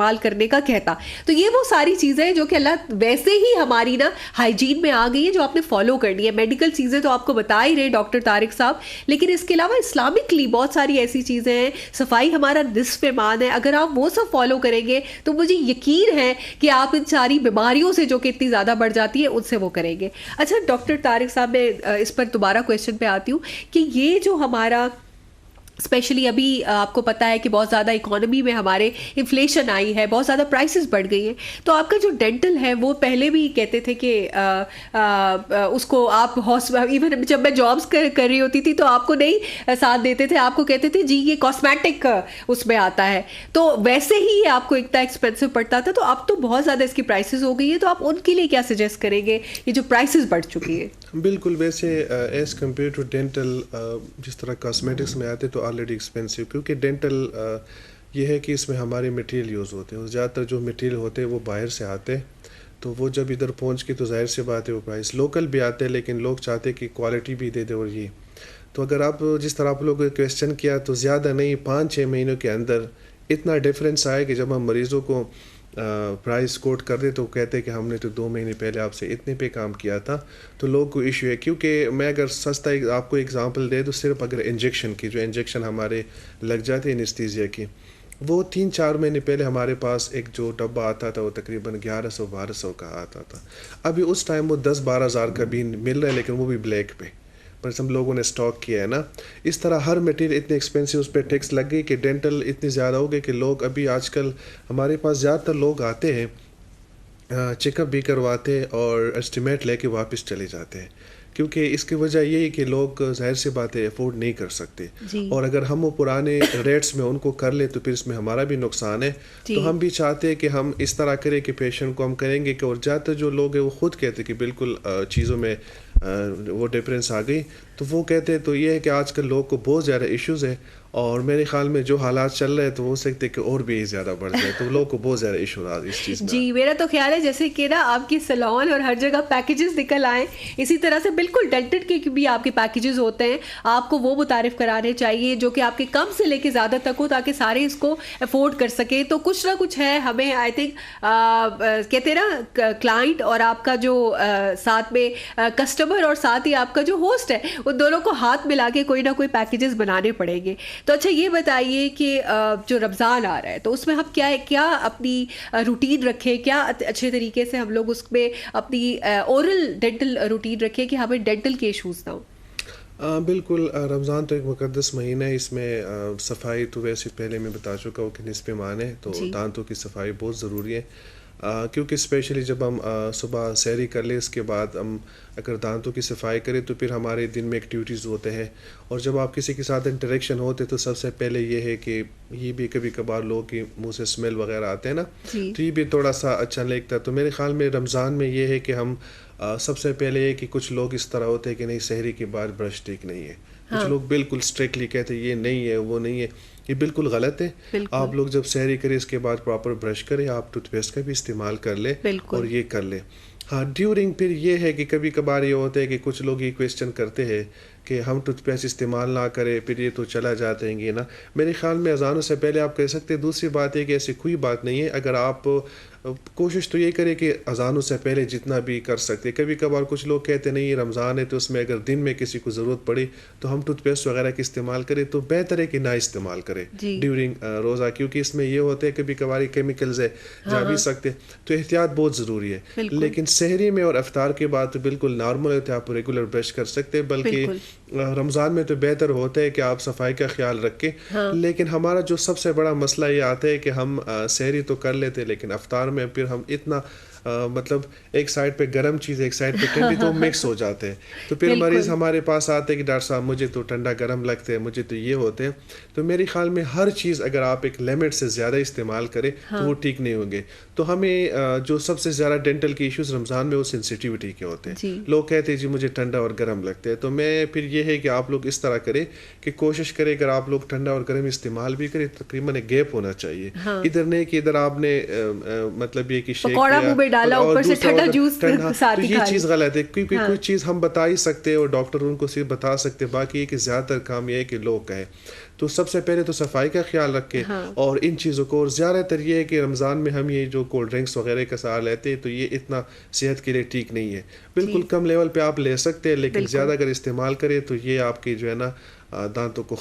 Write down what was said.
استعمال کرنے کا کہتا. تو یہ وہ ساری چیزیں ہیں جو کہ اللہ ویسے ہی ہماری نا ہائیجین میں آ گئی ہیں جو آپ نے فالو کرنی ہے. میڈیکل چیزیں تو آپ کو بتا ہی رہے ڈاکٹر طارق صاحب, لیکن اس کے علاوہ اسلامکلی بہت ساری ایسی چیزیں ہیں. صفائی ہمارا نصف ایمان ہے, اگر آپ وہ سب فالو کریں گے تو مجھے یقین ہے کہ آپ ان ساری بیماریوں سے جو کہ اتنی زیادہ بڑھ جاتی ہے ان سے وہ کریں گے. اچھا ڈاکٹر طارق صاحب, میں اس پر دوبارہ کویشچن پہ آتی ہوں کہ یہ جو ہمارا اسپیشلی ابھی آپ کو پتہ ہے کہ بہت زیادہ اکانومی میں ہمارے انفلیشن آئی ہے, بہت زیادہ پرائسز بڑھ گئی ہیں, تو آپ کا جو ڈینٹل ہے وہ پہلے بھی کہتے تھے کہ اس کو آپ ایون جب میں جابس کر رہی ہوتی تھی تو آپ کو نہیں ساتھ دیتے تھے, آپ کو کہتے تھے جی یہ کاسمیٹک اس میں آتا ہے, تو ویسے ہی آپ کو اتنا ایکسپینسو پڑتا تھا. تو اب تو بہت زیادہ اس کی پرائسز ہو گئی ہے, تو آپ ان کے لیے کیا سجیسٹ کریں گے یہ جو پرائسز بڑھ چکی ہے؟ بالکل, ویسے ایز کمپیئر ٹو ڈینٹل جس طرح کاسمیٹکس میں آتے تو آلریڈی ایکسپینسو, کیونکہ ڈینٹل یہ ہے کہ اس میں ہمارے مٹیریل یوز ہوتے ہیں, اور زیادہ تر جو مٹیریل ہوتے ہیں وہ باہر سے آتے ہیں, تو وہ جب ادھر پہنچ کے تو ظاہر سی بات ہے وہ پرائس لوکل بھی آتے ہیں, لیکن لوگ چاہتے کہ کوالٹی بھی دے دے. اور یہ تو اگر آپ جس طرح آپ لوگوں نے کویشچن کیا تو زیادہ نہیں 5-6 مہینوں کے اندر اتنا ڈفرینس آئے کہ جب ہم مریضوں کو پرائز کوٹ کر دے تو کہتے کہ ہم نے تو 2 مہینے پہلے آپ سے اتنے پہ کام کیا تھا. تو لوگ کو ایشو ہے, کیونکہ میں اگر سستا آپ کو اگزامپل دے تو صرف اگر انجیکشن کی, جو انجیکشن ہمارے لگ جاتے ہیں انیستھیزیا کی, وہ 3-4 مہینے پہلے ہمارے پاس ایک جو ڈبہ آتا تھا وہ تقریباً 1100-1200 کا آتا تھا. ابھی اس ٹائم وہ 10-12 ہزار کا بھی مل رہا ہے, لیکن وہ بھی بلیک پہ, پر ہم لوگوں نے اسٹاک کیا ہے نا. اس طرح ہر مٹیریل اتنے ایکسپینسو, اس پہ ٹیکس لگ گئی کہ ڈینٹل اتنی زیادہ ہو گئی کہ لوگ ابھی آج کل ہمارے پاس زیادہ تر لوگ آتے ہیں, چیک اپ بھی کرواتے اور اسٹیمیٹ لے کے واپس چلے جاتے ہیں, کیونکہ اس کی وجہ یہ ہے کہ لوگ ظاہر سی بات ہے افورڈ نہیں کر سکتے جی. اور اگر ہم وہ پرانے ریٹس میں ان کو کر لیں تو پھر اس میں ہمارا بھی نقصان ہے جی. تو ہم بھی چاہتے ہیں کہ ہم اس طرح کریں کہ پیشنٹ کو ہم کریں گے کہ, اور زیادہ تر جو لوگ ہیں وہ خود کہتے ہیں کہ بالکل چیزوں میں وہ ڈفرینس آ گئی, تو وہ کہتے ہیں. تو یہ ہے کہ آج کل لوگ کو بہت زیادہ ایشوز ہیں, اور میرے خیال میں جو حالات چل رہے ہیں تو ہو سکتے کہ اور بھی زیادہ بڑھ جائے, تو لوگوں کو بہت زیادہ ایشو رہا اس چیز میں. جی میرا تو خیال ہے جیسے کہ نا آپ کی سیلون اور ہر جگہ پیکیجز نکل آئیں, اسی طرح سے بالکل ڈینٹل کے بھی آپ کے پیکیجز ہوتے ہیں, آپ کو وہ متعارف کرانے چاہیے جو کہ آپ کے کم سے لے کے زیادہ تک ہو, تاکہ سارے اس کو افورڈ کر سکیں. تو کچھ نہ کچھ ہے ہمیں آئی تھنک کہتے ہیں نا کلائنٹ اور آپ کا جو ساتھ میں کسٹمر اور ساتھ ہی آپ کا جو ہوسٹ ہے, ان دونوں کو ہاتھ ملا کے کوئی نہ کوئی پیکیجز بنانے پڑیں گے. تو اچھا یہ بتائیے کہ جو رمضان آ رہا ہے تو اس میں ہم کیا اپنی روٹین رکھیں, کیا اچھے طریقے سے ہم لوگ اس میں اپنی اورل ڈینٹل روٹین رکھیں کہ ہمیں ڈینٹل کے ایشوز نہ ہوں؟ بالکل, رمضان تو ایک مقدس مہینہ ہے, اس میں صفائی تو ویسے پہلے میں بتا چکا ہوں کہ نصف ایمان ہے, تو دانتوں کی صفائی بہت ضروری ہے, کیونکہ اسپیشلی جب ہم صبح سحری کر لیں اس کے بعد ہم اگر دانتوں کی صفائی کریں تو پھر ہمارے دن میں ایکٹیویٹیز ہوتے ہیں, اور جب آپ کسی کے ساتھ انٹریکشن ہوتے تو سب سے پہلے یہ ہے کہ یہ بھی کبھی کبھار لوگ کے منہ سے اسمیل وغیرہ آتے ہیں نا, تو یہ بھی تھوڑا سا اچھا نہیں لگتا. تو میرے خیال میں رمضان میں یہ ہے کہ ہم سب سے پہلے یہ کہ کچھ لوگ اس طرح ہوتے ہیں کہ نہیں سحری کے بعد برش ٹھیک نہیں ہے, کچھ لوگ بالکل اسٹرکٹلی کہتے ہیں یہ نہیں ہے وہ نہیں ہے, یہ بالکل غلط ہے. آپ لوگ جب سحری کریں اس کے بعد پراپر برش کریں, آپ ٹوتھ پیسٹ کا بھی استعمال کر لیں اور یہ کر لیں. ہاں ڈیورنگ پھر یہ ہے کہ کبھی کبھار یہ ہوتا ہے کہ کچھ لوگ یہ کویشچن کرتے ہیں کہ ہم ٹوتھ پیسٹ استعمال نہ کریں پھر یہ تو چلا جاتے ہیں یہ نا. میرے خیال میں اذانوں سے پہلے آپ کہہ سکتے ہیں. دوسری بات ہے کہ ایسی کوئی بات نہیں ہے, اگر آپ کوشش تو یہ کریں کہ اذانوں سے پہلے جتنا بھی کر سکتے. کبھی کبھار کچھ لوگ کہتے نہیں رمضان ہے تو اس میں اگر دن میں کسی کو ضرورت پڑی تو ہم ٹوتھ پیسٹ وغیرہ کی استعمال کریں, تو بہتر ہے کہ نہ استعمال کریں ڈیورنگ روزہ, کیونکہ اس میں یہ ہوتا ہے کبھی کبھار کیمیکلز ہے جا بھی سکتے, تو احتیاط بہت ضروری ہے. لیکن سحری میں اور افطار کے بعد تو بالکل نارمل ہوتا ہے, آپ ریگولر برش کر سکتے, بلکہ رمضان میں تو بہتر ہوتا ہے کہ آپ صفائی کا خیال رکھیں. لیکن ہمارا جو سب سے بڑا مسئلہ یہ آتا ہے کہ ہم سحری تو کر لیتے لیکن افطار میں پھر ہم اتنا مطلب ایک سائڈ پہ گرم چیز ایک سائڈ پہ ٹھنڈی, تو مکس ہو جاتے ہیں. تو پھر مریض ہمارے پاس آتے ہیں کہ ڈاکٹر صاحب مجھے تو ٹھنڈا گرم لگتے ہیں, مجھے تو یہ ہوتے ہیں. تو میرے خیال میں ہر چیز اگر آپ ایک لمٹ سے زیادہ استعمال کریں تو وہ ٹھیک نہیں ہوں گے. تو ہمیں جو سب سے زیادہ ڈینٹل کے ایشوز رمضان میں وہ سینسیٹیوٹی کے ہوتے ہیں. لوگ کہتے ہیں جی مجھے ٹھنڈا اور گرم لگتے ہیں, تو میں پھر یہ ہے کہ آپ لوگ اس طرح کریں کہ کوشش کریں اگر آپ لوگ ٹھنڈا اور گرم استعمال بھی کریں تقریباً ایک گیپ ہونا چاہیے. ادھر نہیں کہ ادھر آپ نے مطلب یہ کہ شیک ڈالا, اوپر سے ٹھنڈا جوس ساتھ تو ہی یہ کھا چیز لیا. غلط ہے, کیونکہ کوئی چیز ہم بتا ہی سکتے اور ڈاکٹر ان کو صرف بتا سکتے, باقی یہ کہ زیادہ تر کام یہ ہے کہ لوگ کہیں. تو سب سے پہلے تو صفائی کا خیال رکھے اور ان چیزوں کو, اور زیادہ تر یہ ہے کہ رمضان میں ہم یہ جو کولڈ ڈرنکس وغیرہ کا سہارا لیتے ہیں تو یہ اتنا صحت کے لیے ٹھیک نہیں ہے. بالکل کم لیول پہ آپ لے سکتے ہیں, لیکن زیادہ اگر استعمال کریں تو یہ آپ کی جو ہے نا دانتوں کو